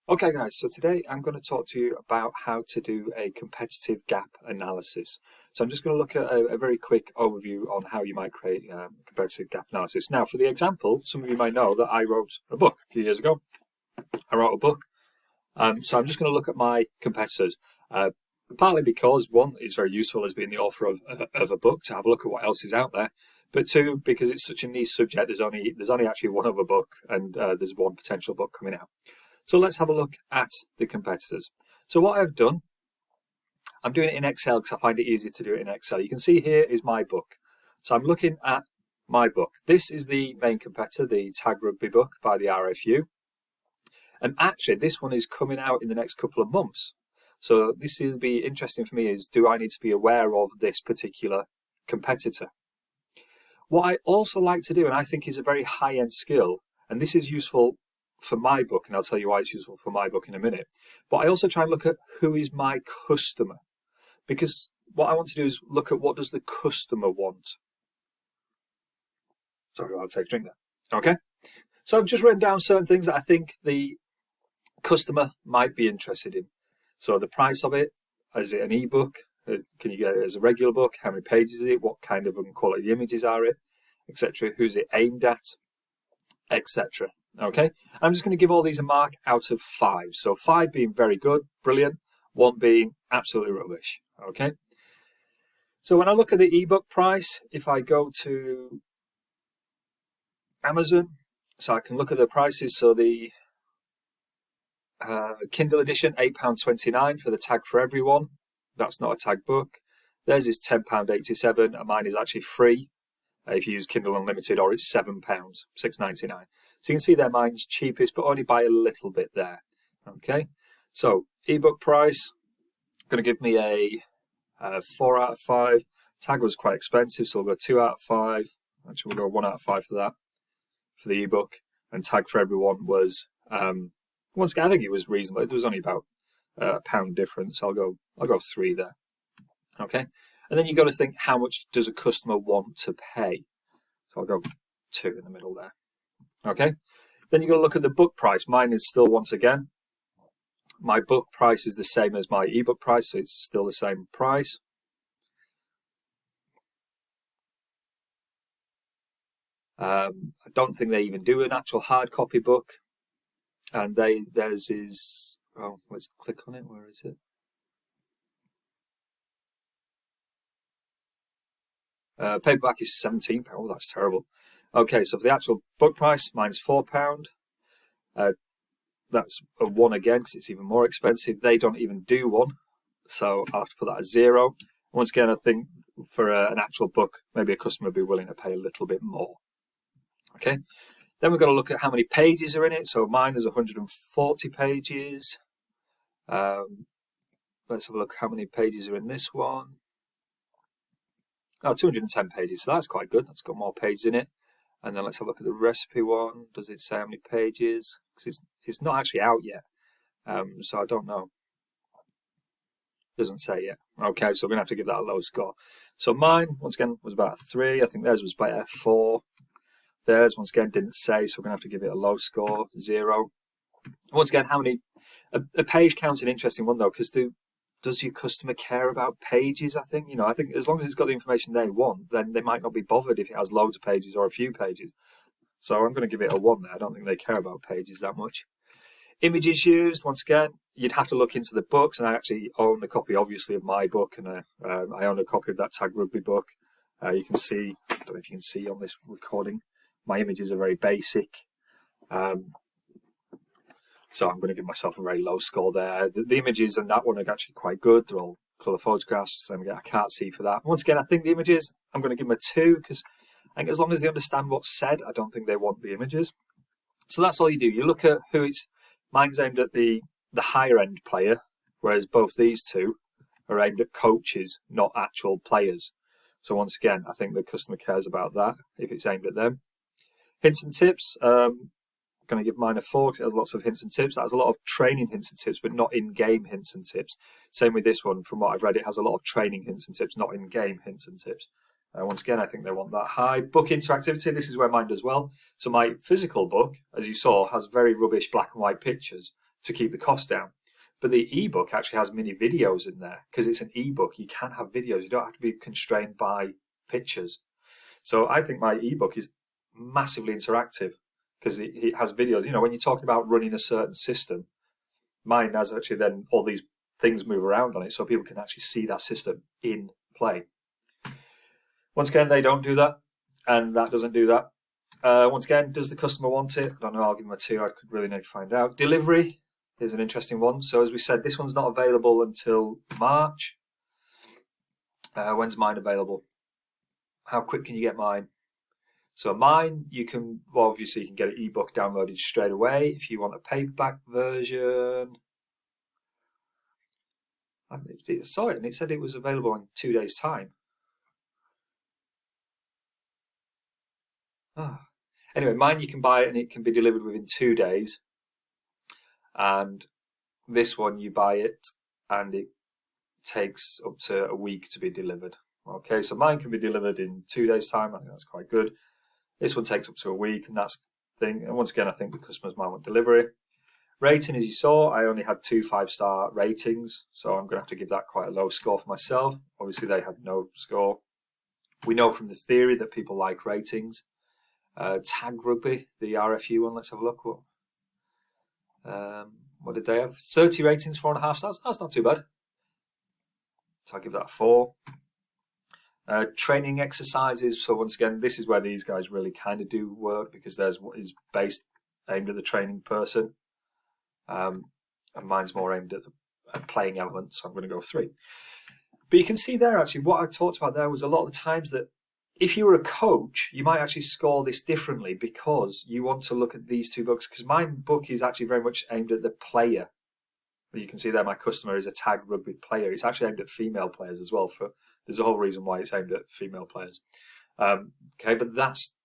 Okay guys, so today I'm going to talk to you about how to do a competitive gap analysis. So I'm just going to look at a very quick overview on how you might create competitive gap analysis. Now for the example, some of you might know that I wrote a book a few years ago. I wrote a book, so I'm just going to look at my competitors. Partly because one, it's very useful as being the author of a book to have a look at what else is out there. But two, because it's such a niche subject, there's only actually one other book, and there's one potential book coming out. So let's have a look at the competitors. So what I've done, I'm doing it in Excel because I find it easier to do it in Excel. You can see here is my book. So I'm looking at my book. This is the main competitor, the Tag Rugby book by the RFU. And actually this one is coming out in the next couple of months. So this will be interesting for me is, do I need to be aware of this particular competitor? What I also like to do, and I think is a very high-end skill, and this is useful for my book, and I'll tell you why it's useful for my book in a minute, but I also try and look at who is my customer, because what I want to do is look at what does the customer want. Sorry, I'll take a drink there. Okay, so I've just written down certain things that I think the customer might be interested in. So the price of it, is it an ebook? Can you get it as a regular book? How many pages is it? What kind of quality images are it? Etc. Who's it aimed at? Etc. Okay, I'm just going to give all these a mark out of 5. So 5 being very good, brilliant, 1 being absolutely rubbish. Okay, so when I look at the ebook price, if I go to Amazon, so I can look at the prices. So the Kindle edition, £8.29 for the Tag for Everyone. That's not a tag book. Theirs is £10.87, and mine is actually free if you use Kindle Unlimited, or it's £7, £6.99. So you can see there mine's cheapest, but only by a little bit there. Okay, so ebook price, going to give me a 4 out of 5. Tag was quite expensive, so we'll go 2 out of 5. Actually, we'll go 1 out of 5 for that, for the ebook. And Tag for Everyone was, once again, I think it was reasonable. It was only about a £1 difference. I'll go 3 there. Okay, and then you got to think, how much does a customer want to pay? So I'll go 2 in the middle there. Okay, then you've got to look at the book price. Mine is still, once again, my book price is the same as my ebook price, so it's still the same price. I don't think they even do an actual hard copy book, and theirs is, oh, let's click on it. Where is it? Paperback is £17. Oh, that's terrible. Okay, so for the actual book price, mine's £4. That's a 1 again because it's even more expensive. They don't even do 1, so I'll have to put that as 0. Once again, I think for an actual book, maybe a customer would be willing to pay a little bit more. Okay, then we've got to look at how many pages are in it. So mine is 140 pages. Let's have a look how many pages are in this one. Oh, 210 pages, so that's quite good. That's got more pages in it. And then let's have a look at the recipe one. Does it say how many pages? Because it's not actually out yet, so I don't know. Doesn't say yet. Okay, so we're going to have to give that a low score. So mine, once again, was about a 3. I think theirs was about a 4. Theirs, once again, didn't say, so we're going to have to give it a low score, 0. Once again, how many... A page count's an interesting one, though, because does your customer care about pages? I think as long as it's got the information they want, then they might not be bothered if it has loads of pages or a few pages. So I'm going to give it a 1 there. I don't think they care about pages that much. Images used, once again, you'd have to look into the books, and I actually own a copy, obviously, of my book, and I own a copy of that Tag Rugby book. You can see, I don't know if you can see on this recording, my images are very basic. So I'm going to give myself a very low score there. The images in that one are actually quite good. They're all colour photographs, so I can't see for that. Once again, I think the images, I'm going to give them a 2, because I think as long as they understand what's said, I don't think they want the images. So that's all you do. You look at who it's... Mine's aimed at the higher end player, whereas both these two are aimed at coaches, not actual players. So once again, I think the customer cares about that if it's aimed at them. Hints and tips. I'm going to give mine a 4 because it has lots of hints and tips. That has a lot of training hints and tips, but not in-game hints and tips. Same with this one. From what I've read, it has a lot of training hints and tips, not in-game hints and tips. Once again, I think they want that high. Book interactivity, this is where mine does well. So my physical book, as you saw, has very rubbish black and white pictures to keep the cost down. But the ebook actually has mini videos in there because it's an ebook. You can have videos. You don't have to be constrained by pictures. So I think my ebook is massively interactive because it has videos. You know, when you're talking about running a certain system, mine has actually then all these things move around on it so people can actually see that system in play. Once again, they don't do that, and that doesn't do that. Once again, does the customer want it? I don't know, I'll give them a 2. I could really need to find out. Delivery is an interesting one. So as we said, this one's not available until March. When's mine available? How quick can you get mine? So mine, you can, well, obviously you can get an ebook downloaded straight away. If you want a paperback version, I saw it and it said it was available in 2 days' time. Anyway, mine you can buy it and it can be delivered within 2 days. And this one you buy it and it takes up to a week to be delivered. Okay, so mine can be delivered in 2 days' time. I think that's quite good. This one takes up to a week, and that's the thing. And once again, I think the customers might want delivery. Rating, as you saw, I only had 2 5-star ratings, so I'm going to have to give that quite a low score for myself. Obviously, they had no score. We know from the theory that people like ratings. Tag Rugby, the RFU one, let's have a look. What did they have? 30 ratings, 4.5 stars. That's not too bad. So I'll give that a 4. Training exercises. So once again, this is where these guys really kind of do work because theirs is based aimed at the training person, and mine's more aimed at the playing element. So I'm going to go 3. But you can see there actually what I talked about there was a lot of the times that if you were a coach, you might actually score this differently because you want to look at these 2 books. Because my book is actually very much aimed at the player. You can see there my customer is a Tag Rugby player. It's actually aimed at female players as well. There's a whole reason why it's aimed at female players. Okay, but that's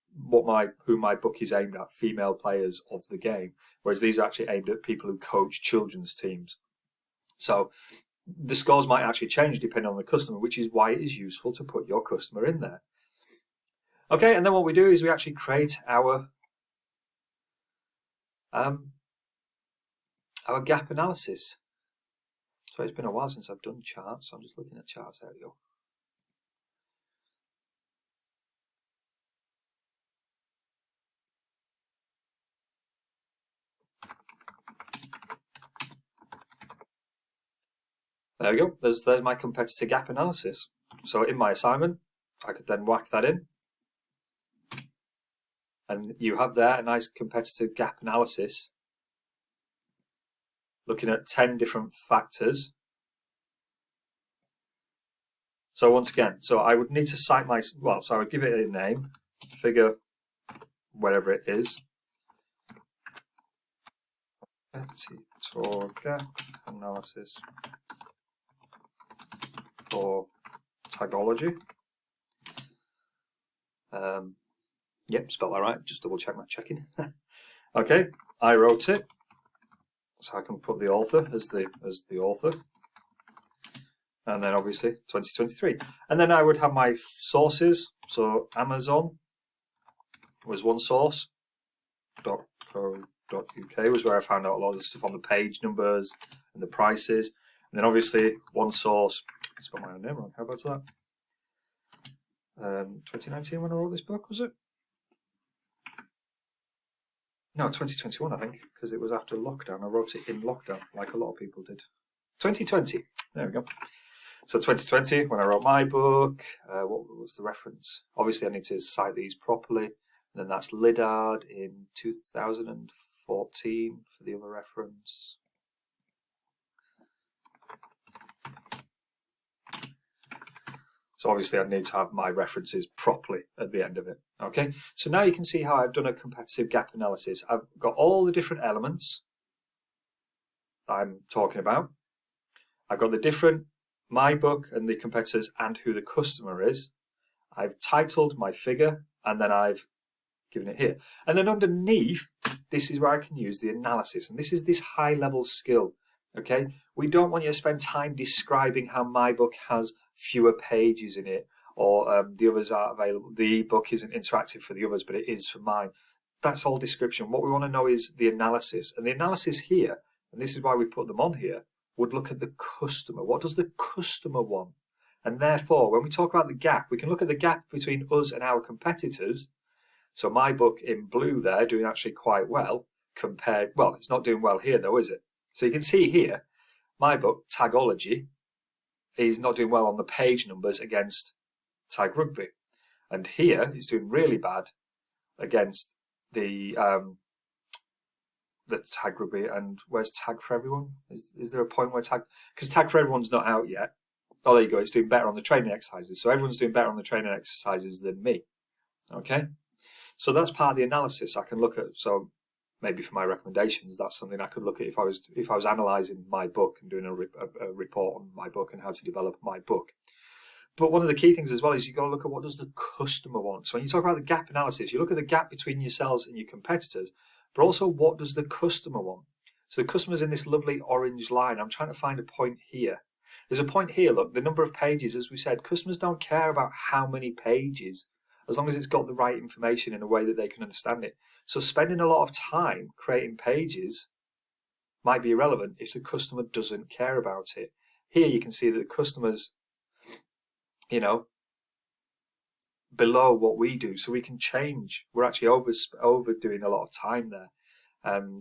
who my book is aimed at, female players of the game. Whereas these are actually aimed at people who coach children's teams. So the scores might actually change depending on the customer, which is why it is useful to put your customer in there. Okay, and then what we do is we actually create our gap analysis. So it's been a while since I've done charts, so I'm just looking at charts. There we go. There we go. There's my competitor gap analysis. So in my assignment, I could then whack that in. And you have there a nice competitive gap analysis looking at 10 different factors. So once again, so I would need to cite so I would give it a name, figure, whatever it is. Competitor gap analysis for Tagology. Yep, spelled that right. Just double check my checking. Okay, I wrote it, so I can put the author as the author, and then obviously 2023. And then I would have my sources. So Amazon was one source. .co.uk was where I found out a lot of the stuff on the page numbers and the prices. And then obviously one source. I spelled my own name wrong. How about that? 2019 when I wrote this book, was it? No, 2021, I think, because it was after lockdown. I wrote it in lockdown, like a lot of people did. 2020. There we go. So 2020, when I wrote my book, what was the reference? Obviously, I need to cite these properly. And then that's Lidard in 2014 for the other reference. So obviously I need to have my references properly at the end of it. Okay, so now you can see how I've done a competitive gap analysis. I've got all the different elements I'm talking about. I've got the different, my book and the competitors and who the customer is. I've titled my figure and then I've given it here. And then underneath, this is where I can use the analysis. And this is this high level skill. Okay, we don't want you to spend time describing how my book has fewer pages in it, or the others are available. The ebook isn't interactive for the others, but it is for mine. That's all description. What we want to know is the analysis, and the analysis here and this is why we put them on here, would look at the customer. What does the customer want? And therefore, when we talk about the gap, we can look at the gap between us and our competitors. So my book in blue there doing actually quite well compared, well, it's not doing well here though, is it? So you can see here, my book, Tagology, is not doing well on the page numbers against Tag Rugby. And here it's doing really bad against the Tag Rugby. And where's Tag for Everyone? Is there a point where Tag, because Tag for Everyone's not out yet. Oh, there you go, it's doing better on the training exercises. So everyone's doing better on the training exercises than me. Okay? So that's part of the analysis I can look at. So maybe for my recommendations, that's something I could look at if I was analysing my book and doing a report on my book and how to develop my book. But one of the key things as well is you've got to look at what does the customer want. So when you talk about the gap analysis, you look at the gap between yourselves and your competitors, but also what does the customer want? So the customer's in this lovely orange line. I'm trying to find a point here. There's a point here, look, the number of pages, as we said, customers don't care about how many pages, as long as it's got the right information in a way that they can understand it. So spending a lot of time creating pages might be irrelevant if the customer doesn't care about it. Here you can see that the customers, below what we do, so we can change. We're actually overdoing a lot of time there.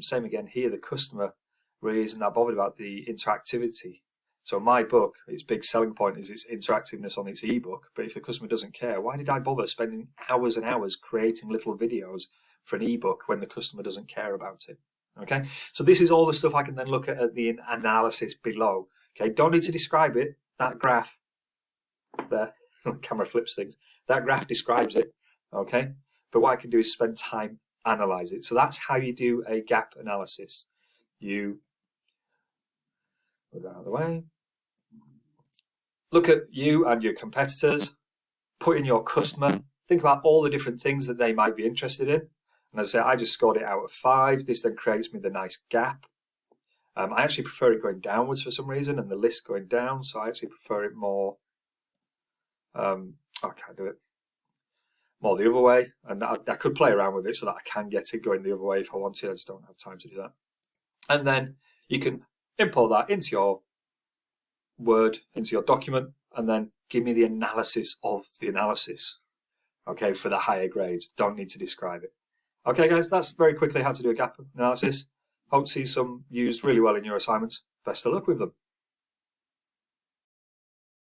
Same again here, the customer really isn't that bothered about the interactivity. So my book, its big selling point is its interactiveness on its ebook. But if the customer doesn't care, why did I bother spending hours and hours creating little videos for an ebook when the customer doesn't care about it? Okay, so this is all the stuff I can then look at the analysis below. Okay, don't need to describe it. That graph there, the camera flips things. That graph describes it. Okay, but what I can do is spend time analyze it. So that's how you do a gap analysis. You move that out of the way. Look at you and your competitors, put in your customer, think about all the different things that they might be interested in. And as I say, I just scored it out of 5. This then creates me the nice gap. I actually prefer it going downwards for some reason and the list going down. So I actually prefer it more, I can't do it, more the other way. And I could play around with it so that I can get it going the other way if I want to. I just don't have time to do that. And then you can import that into your Word, into your document, and then give me the analysis of the analysis, okay, for the higher grades. Don't need to describe it. Okay, guys, that's very quickly how to do a gap analysis. Hope to see some used really well in your assignments. Best of luck with them.